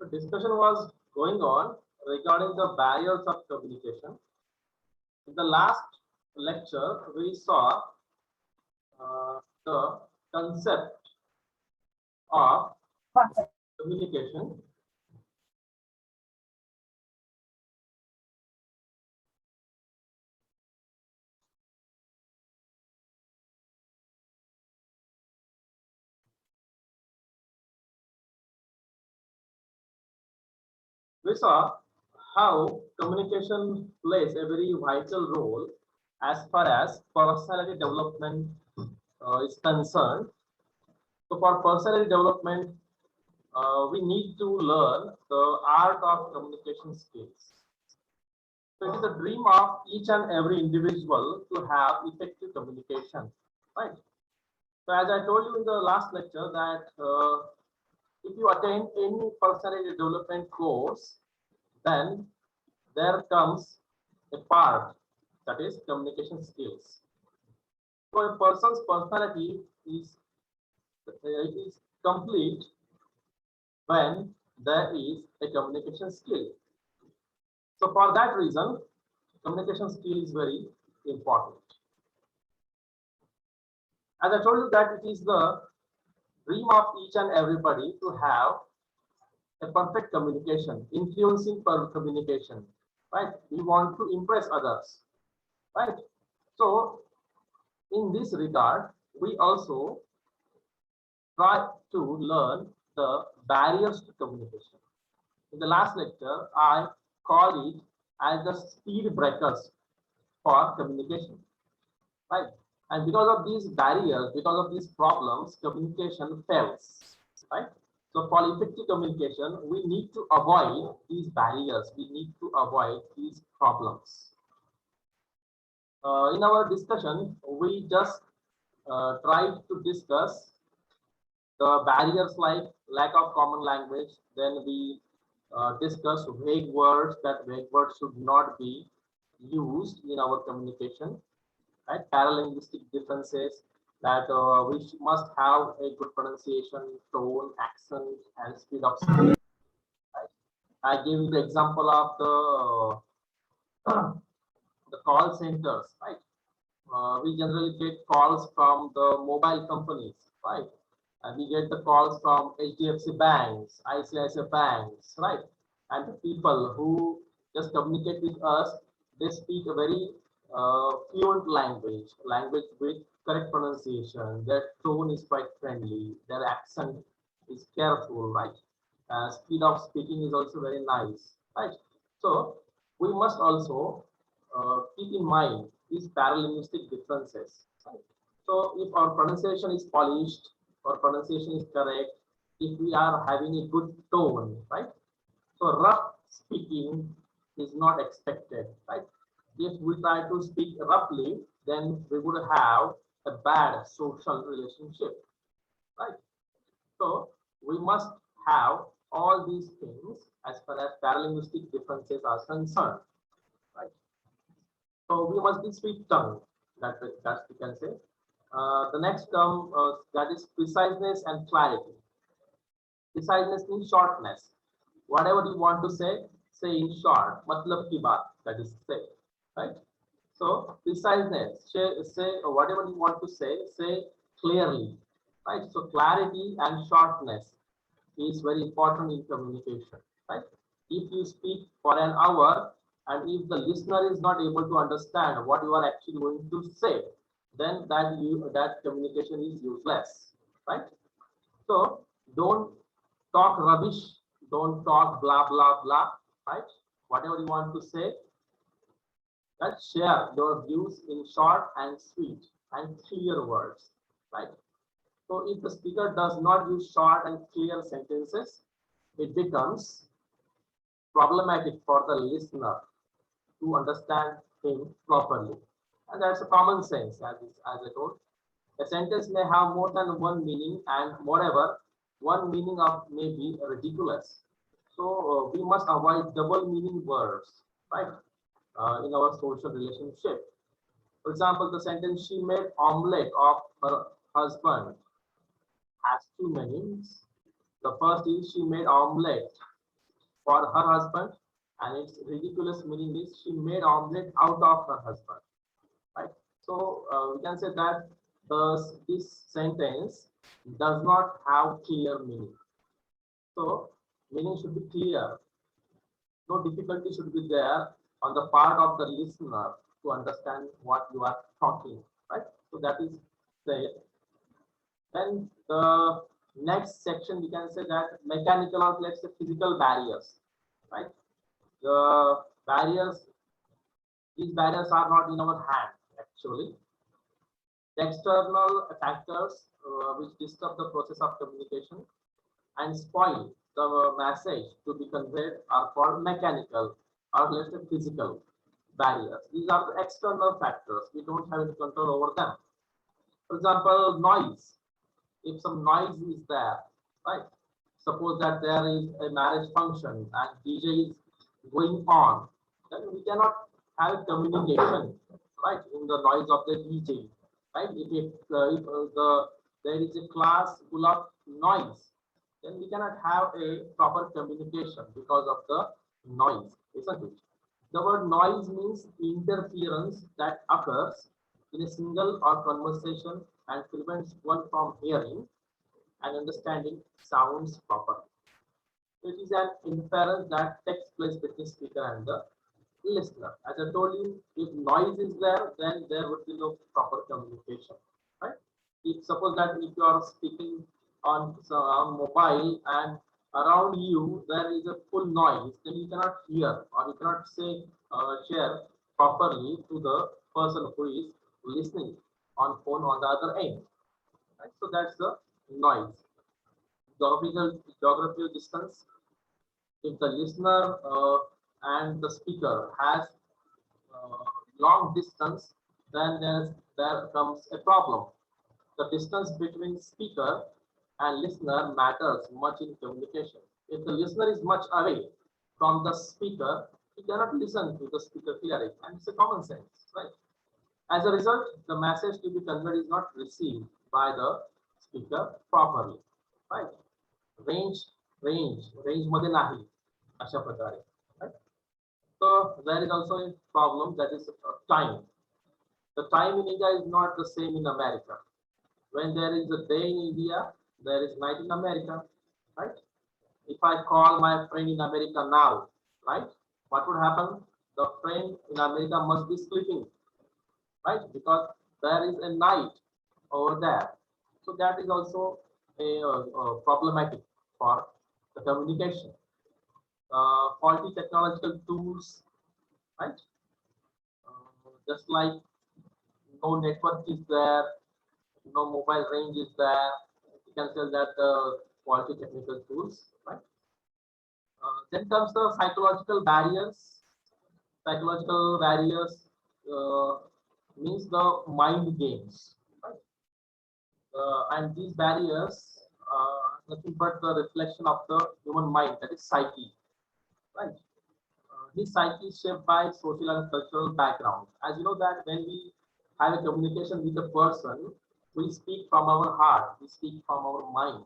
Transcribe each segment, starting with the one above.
The discussion was going on regarding the barriers of communication. In the last lecture, we saw the concept of communication. We saw how communication plays a very vital role as far as personality development is concerned. So, for personality development, we need to learn the art of communication skills. So, it is a dream of each and every individual to have effective communication, right? So, as I told you in the last lecture, that if you attend any personality development course, then there comes a part that is communication skills. So a person's personality is complete when there is a communication skill. So for that reason, communication skill is very important. As I told you that it is the dream of each and everybody to have a perfect communication, influencing per communication, right? We want to impress others, right? So in this regard, we also try to learn the barriers to communication. In the last lecture, I called it as the speed breakers for communication, right? And because of these barriers, because of these problems, communication fails, right? So for effective communication, we need to avoid these barriers. We need to avoid these problems. In our discussion, we just tried to discuss the barriers like lack of common language. Then we discussed vague words, that vague words should not be used in our communication, right? Paralinguistic differences, that we must have a good pronunciation, tone, accent, and speed of speech. Right? I gave you the example of the call centers, right? We generally get calls from the mobile companies, right? And we get the calls from HDFC banks, ICICI banks, right? And the people who just communicate with us, they speak a very fluent language with correct pronunciation. Their tone is quite friendly. Their accent is careful, right? Speed of speaking is also very nice, right? So we must also keep in mind these paralinguistic differences, right? So if our pronunciation is polished, our pronunciation is correct, if we are having a good tone, right? So rough speaking is not expected, right? If we try to speak roughly, then we would have a bad social relationship, right? So we must have all these things as far as paralinguistic differences are concerned, right? So we must be sweet tongue. That we can say. The next term that is preciseness and clarity. Preciseness means shortness. Whatever you want to say in short. Matlab ki baat, that is say, right? So preciseness, say whatever you want to say clearly, right? So clarity and shortness is very important in communication, right? If you speak for an hour and if the listener is not able to understand what you are actually going to say, then that communication is useless, right? So don't talk rubbish, don't talk blah blah blah, right? Whatever you want to say, that share your views in short and sweet and clear words, right? So if the speaker does not use short and clear sentences, it becomes problematic for the listener to understand him properly. And that's a common sense, as I told. A sentence may have more than one meaning, and moreover, one meaning of may be ridiculous. So we must avoid double meaning words, right? In our social relationship. For example, the sentence "she made omelette of her husband" has two meanings. The first is she made omelette for her husband, and its ridiculous meaning is she made omelette out of her husband, right? So we can say that this sentence does not have clear meaning. So meaning should be clear. No difficulty should be there on the part of the listener to understand what you are talking, right? So that is there. Then the next section we can say that mechanical or let's say physical barriers, right? The barriers, these barriers are not in our hand actually. The external factors which disturb the process of communication and spoil the message to be conveyed are called mechanical or let's say physical barriers. These are the external factors. We don't have any control over them. For example, noise. If some noise is there, right? Suppose that there is a marriage function and DJ is going on, then we cannot have communication, right? In the noise of the DJ, right? If there is a class full of noise, then we cannot have a proper communication because of the noise, isn't it? The word noise means interference that occurs in a single or conversation and prevents one from hearing and understanding sounds properly. It is an inference that takes place between speaker and the listener. As I told you, if noise is there, then there would be no proper communication. Right? If suppose that if you are speaking on mobile and around you there is a full noise, then you cannot hear or you cannot say share properly to the person who is listening on phone on the other end. Right? So that's the noise. Geographical distance. If the listener and the speaker has long distance, then there comes a problem. The distance between speaker and listener matters much in communication. If the listener is much away from the speaker, he cannot listen to the speaker clearly, and it's a common sense, right? As a result, the message to be conveyed is not received by the speaker properly, right? Range, range मध्ये नाही अशा प्रकारे, right? So there is also a problem, that is time. The time in India is not the same in America. When there is a day in India, there is night in America, right? If I call my friend in America now, right, what would happen? The friend in America must be sleeping, right? Because there is a night over there. So that is also a problematic for the communication. Faulty technological tools, right? Just like no network is there, no mobile range is there, you can tell that the faulty technical tools, right? Then comes the psychological barriers. Psychological barriers means the mind games, right? And these barriers nothing but the reflection of the human mind, that is psyche, right? This psyche is shaped by social and cultural background. As you know that when we have a communication with a person, we speak from our heart, we speak from our mind,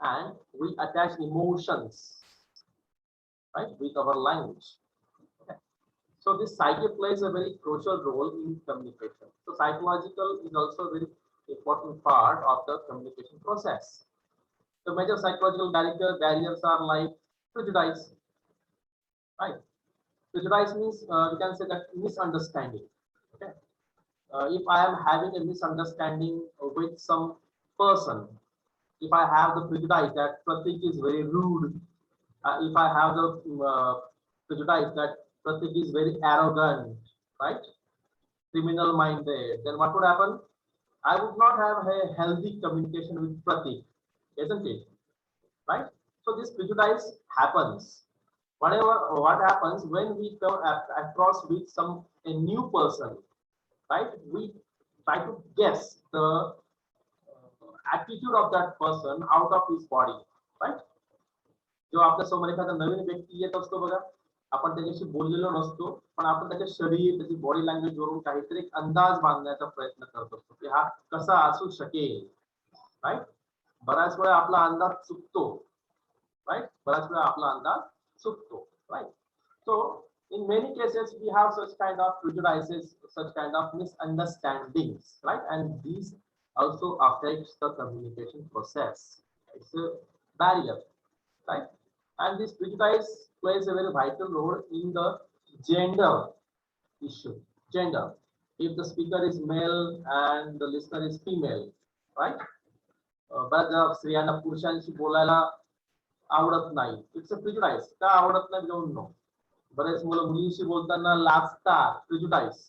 and we attach emotions, right, with our language. Okay. So this psyche plays a very crucial role in communication. So psychological is also a very important part of the communication process. The major psychological barriers are like prejudice, right? Prejudice means we can say that misunderstanding. Okay. If I am having a misunderstanding with some person, if I have the prejudice that Pratik is very rude, if I have the prejudice that Pratik is very arrogant, right? Criminal minded, then what would happen? I would not have a healthy communication with Pratik, isn't it? Right? So this prejudice happens. What happens when we come across with a new person, right? We try to guess the attitude of that person out of his body, right? जेव्हा आपल्या समोर एखादा नवीन व्यक्ती येत असतो बघा, आपण त्याच्याशी बोललेलो नसतो, पण आपण त्याच्या शरीर, त्याची बॉडी लँग्वेज वरून काहीतरी एक अंदाज बांधण्याचा प्रयत्न करत असतो की हा कसा असू शकेल, राईट? बऱ्याच वेळा आपला अंदाज चुकतो, राईट? बऱ्याच वेळा आपला अंदाज चुकतो, right? So in many cases we have such kind of prejudices, such kind of misunderstandings, right? And these also affects the communication process. It's a barrier, right? And this prejudice plays a very vital role in the gender issue. Gender. If the speaker is male and the listener is female, right? बऱ्याच स्त्रियांना पुरुषांशी बोलायला आवडत नाही. It's a prejudice. का आवडत नाही don't know. बरेच मुलं मुलींशी बोलताना लाजतात, प्रिजुडाइस,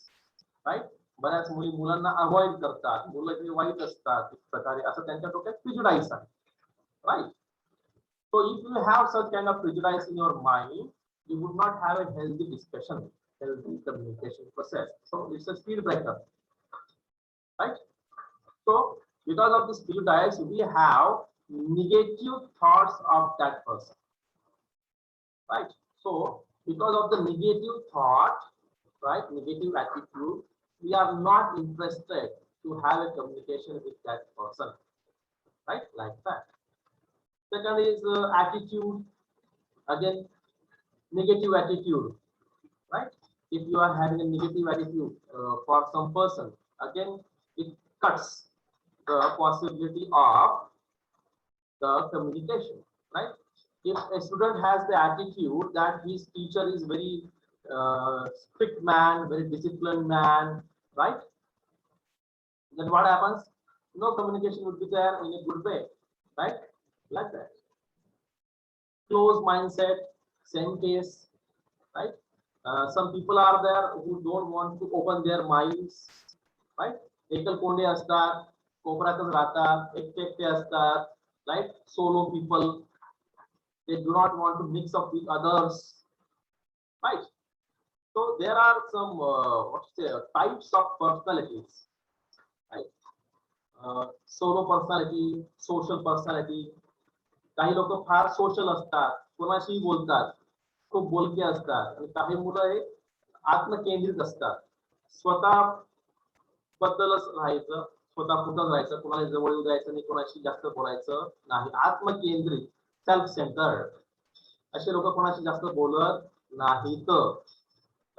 राईट? बऱ्याच मुली मुलांना अवॉइड करतात, मुलं जे वाईट असतात एक प्रकारे, असं त्यांच्या डोक्यात प्रिजुडाइस आहे, right? So if you have such kind of prejudice in your mind, you would not have a healthy discussion, healthy communication process. So it's a speed breaker, right? So because of this prejudice, we have negative thoughts of that person, right? So because of the negative thought, right, negative attitude, we are not interested to have a communication with that person, right? Like that. Second is attitude. Again, negative attitude, right? If you are having a negative attitude for some person, again, it cuts the possibility of the communication, right? If a student has the attitude that his teacher is very strict man, very disciplined man, right? Then what happens? No communication would be there in a good way, right? Like that. Closed mindset, same case, right? Some people are there who don't want to open their minds, right? एकलकोंडे असतात, कोपऱ्यातच राहतात, एकटे असतात, right? Solo people, they do not want to mix up with others, right? So there are some types of personalities, right? Solo personality, social personality. काही लोक फार social असतात, कोणाशी बोलतात, खूप बोलके असतात, आणि काही मुलं हे आत्मकेंद्रित असतात, स्वतः बद्दलच राहायचं, स्वतः पुढं राहायचं, कोणाला जवळ येऊ द्यायचं नाही, कोणाशी जास्त बोलायचं नाही, आत्मकेंद्रित, सेल्फ सेंटर्ड. असे लोक कोणाशी जास्त बोलत नाहीत,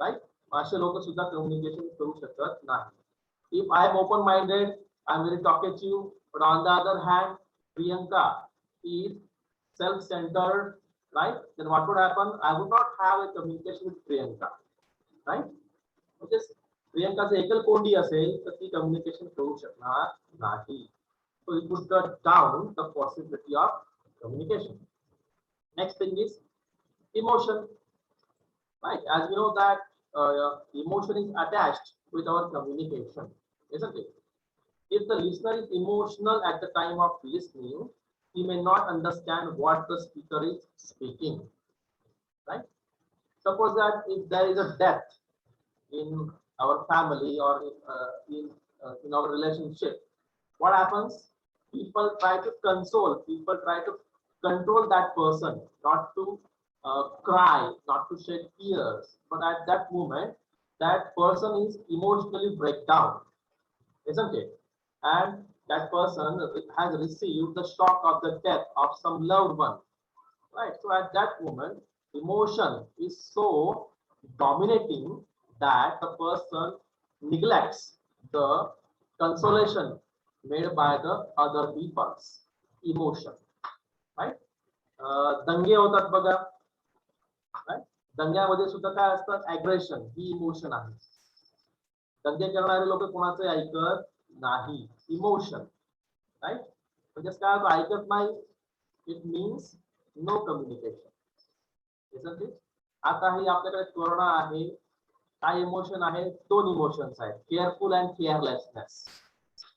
राईट? असे लोक सुद्धा कम्युनिकेशन करू शकत नाही. If I am open minded, I am very talkative, but on the other hand Priyanka is self-centered, right? Then what would happen? I would not have a communication with Priyanka, right? Because Priyanka से एकल कोंडी असेल तर ती communication करू शकणार नाही. So it would cut down the possibility of communication. Next thing is emotion, right? As we know that emotion is attached with our communication, isn't it? If the listener is emotional at the time of listening, he may not understand what the speaker is speaking, right? Suppose that if there is a death in our family or in our relationship, what happens? People try to console, people try to control that person, not to cry, not to shed tears, but at that moment that person is emotionally break down, isn't it? And that person has received the shock of the death of some loved one, right? So at that moment, emotion is so dominating that the person neglects the consolation made by the other people's emotion, right? दंगे होतात बघा, right? दंग्यामध्ये सुद्धा काय असतात? Aggression ही emotion आहे. दंगे करणारे लोक कोणाचे ऐकत नाही, इमोशन, राईट? म्हणजे काय होतं? ऐकत नाही, it means no communication, isn't it? आता ही आपल्याकडे कोरोना आहे, काय इमोशन आहे? दोन इमोशन्स आहेत, careful and carelessness,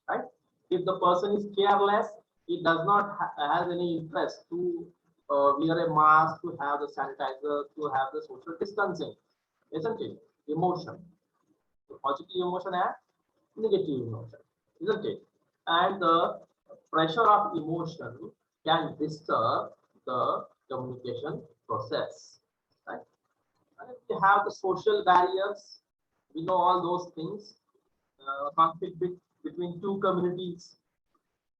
right? If the person is careless, he does not has any interest to wear a mask, to have the sanitizer, to have the social distancing, isn't it? Emotion, positive emotion and negative emotion, isn't it? And the pressure of emotion can disturb the communication process, right? And we have the social barriers, we know all those things, conflict between two communities,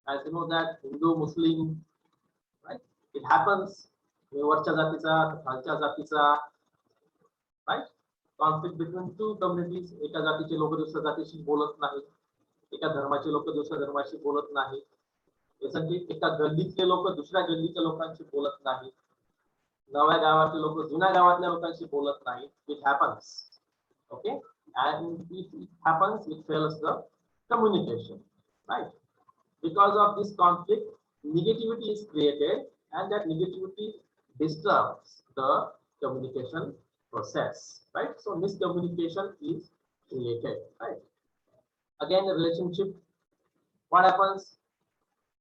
as you know that Hindu Muslim, right? It happens वरच्या जातीचा खालच्या जातीचा, right. Conflict between two communities, एका जातीचे लोक दुसऱ्या जातीशी बोलत नाहीत, एका धर्माचे लोक दुसऱ्या धर्माशी बोलत नाहीत, यासाठी एका गल्लीतले लोक दुसऱ्या गल्लीच्या लोकांशी बोलत नाहीत, नव्या गावातले लोक जुन्या गावातल्या लोकांशी बोलत नाहीत. It happens, okay, and it happens, it fails the communication, right? Because of this conflict, negativity is created, and that negativity disturbs the communication process, right? So miscommunication is created, right? Again, a relationship, what happens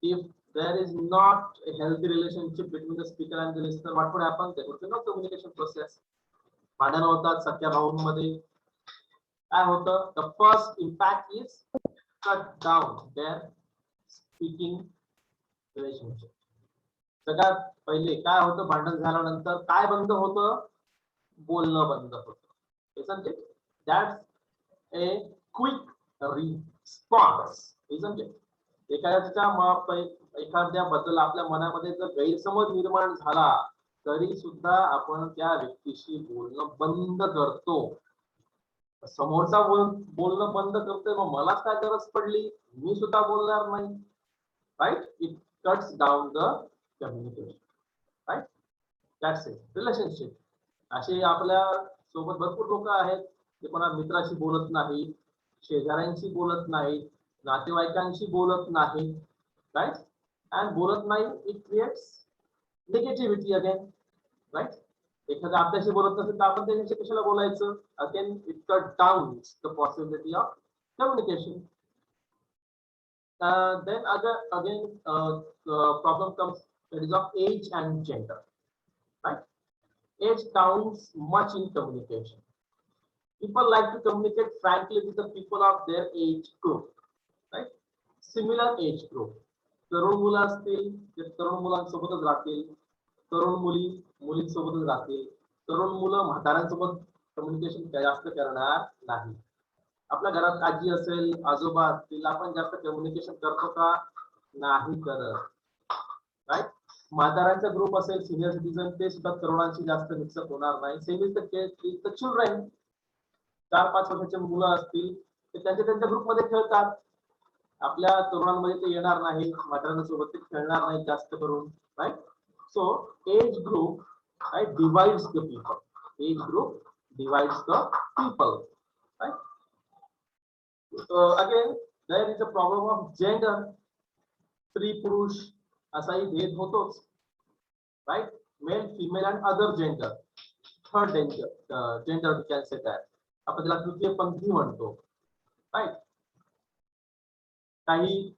if there is not a healthy relationship between the speaker and the listener? What would happen? There would be no communication process. भांडण होतात सख्या भाऊंमध्ये, काय होतं? The first impact is cut down their speaking relationship. सगळ्यात पहिले काय होतं? भांडण झाल्यानंतर काय बंद होतं? बोलणं बंद होतं. Isn't it? That's a quick response, isn't it? एखाद्याबद्दल आपल्या मनामध्ये जर गैरसमज निर्माण झाला तरी सुद्धा आपण त्या व्यक्तीशी बोलणं बंद करतो. समोरचा बोलणं बंद करतोय, मग मलाच काय गरज पडली, मी सुद्धा बोलणार नाही, right? It cuts down the communication, right? That's it. Relationship, असे आपल्या सोबत भरपूर लोक आहेत ते कोणा मित्राशी बोलत नाहीत, शेजाऱ्यांशी बोलत नाहीत, नातेवाईकांशी बोलत नाहीत, राईट? अँड बोलत नाही, it creates negativity again, right? एखादा आपल्याशी बोलत नसेल तर आपण त्याच्याशी कशाला बोलायचं? Again it cut down the possibility of communication. Then again problem comes, that is of age and gender, right? Age counts much in communication. People like to communicate frankly with the people of their age group, right? Similar age group. तरुण मुलं असतील ते तरुण मुलांसोबतच राहतील, तरुण मुली मुलींसोबतच राहतील, तरुण मुलं म्हाताऱ्यांसोबत communication जास्त करणार नाही. आपल्या घरात आजी असेल, आजोबा असतील, आपण जास्त कम्युनिकेशन करतो का? नाही करत, राईट? म्हाताऱ्यांचा ग्रुप असेल, सिनियर सिटीजन, ते सुद्धा तरुणांशी जास्त मिक्सअप होणार नाही. Same is the case with the children. 4-5 वर्षाचे मुलं असतील ते त्यांच्या ग्रुपमध्ये खेळतात, आपल्या तरुणांमध्ये ते येणार नाही, म्हाताऱ्यांसोबत ते खेळणार नाही जास्त करून, right? So age group, right, divides the people. Age group divides the people, right? Again there is a problem of gender. स्त्री पुरुष असाही भेद होतोच, right? Male female and other gender. Third gender we can say that. आपण त्याला तृतीय पंथी म्हणतो, right? काही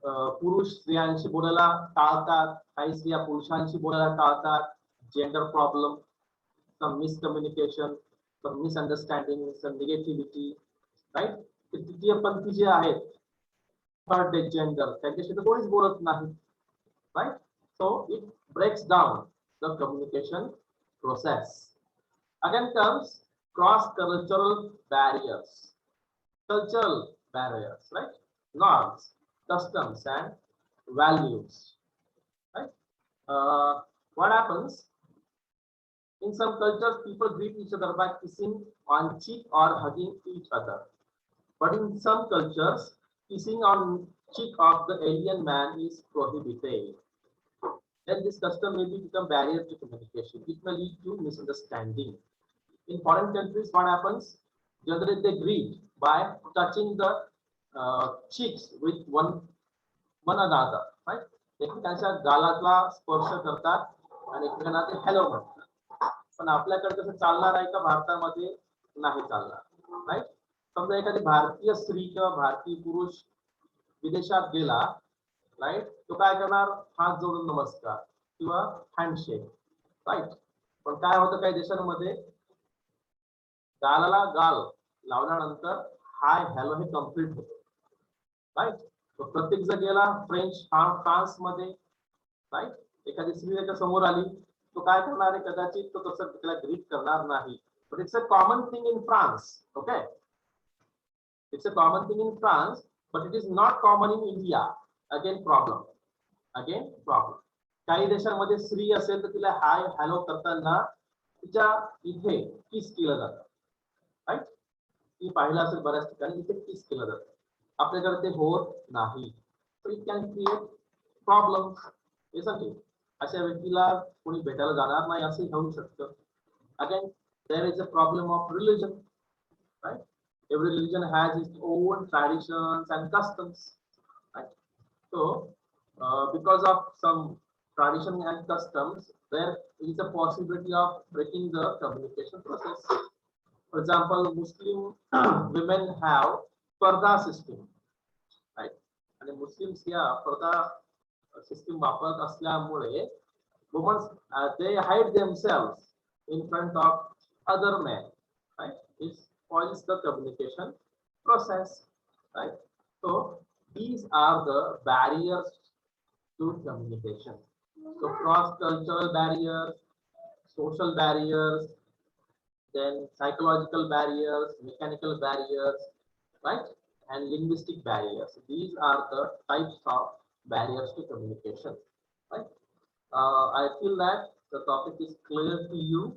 पुरुष स्त्रियांशी बोलायला टाळतात, काही स्त्रिया पुरुषांशी बोलायला टाळतात. जेंडर प्रॉब्लेम, सम मिसकम्युनिकेशन, सम मिसअंडरस्टँडिंग, सम निगेटिव्हिटी, राईट? तृतीय पंथी जे आहेत, थर्ड जेंडर, त्यांच्याशी तर कोणीच बोलत नाही, right? So it breaks down the communication process. Again comes cross cultural barriers. Cultural barriers, right? Norms, customs and values, right? What happens? In some cultures, people greet each other by kissing on cheek or hugging each other. But in some cultures, kissing on cheek of the alien man is prohibited. Then this custom may become barrier to communication. It may lead to misunderstanding. In foreign countries, what happens? Generally, they greet by touching the cheeks with one another, right? एकमेकांच्या गालातला स्पर्श करतात आणि एकमेकांना ते hello म्हणतात. पण आपल्याकडे कसं चालणार आहे का? भारतामध्ये नाही चालणार, राईट? समजा एखादी भारतीय स्त्री किंवा भारतीय पुरुष विदेशात गेला, राईट? तो काय करणार? हात जोडून नमस्कार किंवा हँडशेक, राईट? पण काय होतं काही देशांमध्ये, गालाला गाल लावल्यानंतर हाय हॅलो हे कम्प्लीट होतं, राईट? तो प्रत्येक जर गेला फ्रान्स मध्ये, राईट, एखादी स्त्री त्याच्या समोर आली, तो काय करणार आहे? कदाचित तो तसं त्याला ग्रीट करणार नाही. But it's a common thing in France, okay? It's a common thing in France, but it is not common in India. Again problem. काही देशांमध्ये स्त्री असेल तर तिला हाय हॅलो करताना तिच्या इथे किस केलं जातं, राईट. ती पाहिलं असेल बऱ्याच ठिकाणी इथे किस केलं जातं, आपल्याकडे ते होत नाही. So it can create problem. अशा व्यक्तीला कोणी भेटायला जाणार नाही असंही होऊ शकतं. Again there is a problem of religion, right? Every religion has its own traditions and customs, right? So because of some tradition and customs, there is a possibility of breaking the communication process. For example, Muslim women have parda system, right? आणि Muslims या पर्दा system वापरत असल्यामुळे women they hide themselves in front of other men, right? It spoils the communication process, right? So these are the barriers to communication. So cross-cultural barriers, social barriers, then psychological barriers, mechanical barriers, right? And linguistic barriers. These are the types of barriers to communication, right? I feel that the topic is clear to you.